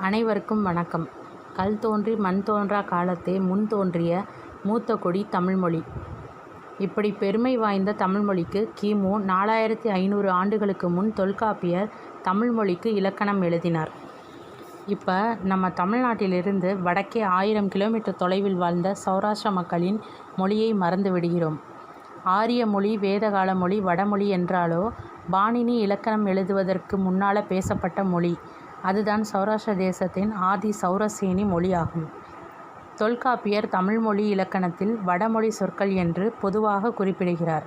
அனைவருக்கும் வணக்கம். கல் தோன்றி மண் தோன்றா காலத்தே முன் தோன்றிய மூத்த கொடி தமிழ்மொழி. இப்படி பெருமை வாய்ந்த தமிழ்மொழிக்கு கிமு 4500 ஆண்டுகளுக்கு முன் தொல்காப்பியர் தமிழ்மொழிக்கு இலக்கணம் எழுதினார். இப்போ நம்ம தமிழ்நாட்டிலிருந்து வடக்கே 1000 கிலோமீட்டர் தொலைவில் வாழ்ந்த சௌராஷ்டிர மக்களின் மொழியை மறந்து விடுகிறோம். ஆரிய மொழி, வேதகால மொழி, வடமொழி என்றாலோ பாணினி இலக்கணம் எழுதுவதற்கு முன்னால் பேசப்பட்ட மொழி அதுதான் சௌராஷ்டிர தேசத்தின் ஆதி சௌரசேனி மொழியாகும். தொல்காப்பியர் தமிழ்மொழி இலக்கணத்தில் வடமொழி சொற்கள் என்று பொதுவாக குறிப்பிடுகிறார்.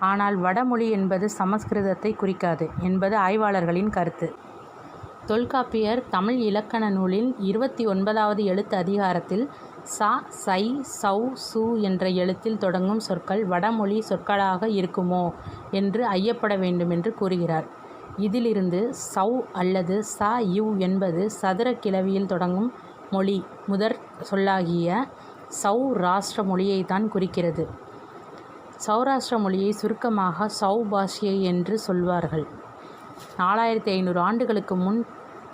ஆனால் வடமொழி என்பது சமஸ்கிருதத்தை குறிக்காது என்பது ஆய்வாளர்களின் கருத்து. தொல்காப்பியர் தமிழ் இலக்கண நூலில் 29வது எழுத்து அதிகாரத்தில் ச, சை, சௌ, சு என்ற எழுத்தில் தொடங்கும் சொற்கள் வடமொழி சொற்களாக இருக்குமோ என்று ஐயப்பட வேண்டும் என்று கூறுகிறார். இதிலிருந்து சௌ அல்லது ச, யு என்பது சதுர கிளவியில் தொடங்கும் மொழி முதற் சொல்லாகிய சௌராஷ்டிர மொழியைத்தான் குறிக்கிறது. சௌராஷ்டிர மொழியை சுருக்கமாக சௌபாஷியை என்று சொல்வார்கள். 4500 ஆண்டுகளுக்கு முன்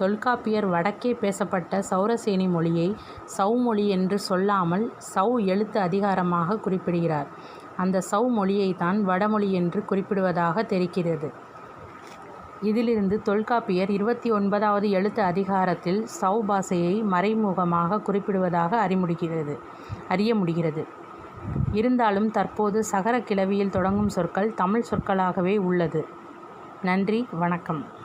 தொல்காப்பியர் வடக்கே பேசப்பட்ட சௌரசேனி மொழியை சௌமொழி என்று சொல்லாமல் சௌ எழுத்து அதிகாரமாக குறிப்பிடுகிறார். அந்த சௌ மொழியைத்தான் வடமொழி என்று குறிப்பிடுவதாக தெரிகிறது. இதிலிருந்து தொல்காப்பியர் 29வது எழுத்து அதிகாரத்தில் சௌ பாஷையை மறைமுகமாக குறிப்பிடுவதாக அறிய முடிகிறது. இருந்தாலும் தற்போது சகர கிளவியில் தொடங்கும் சொற்கள் தமிழ் சொற்களாகவே உள்ளது. நன்றி, வணக்கம்.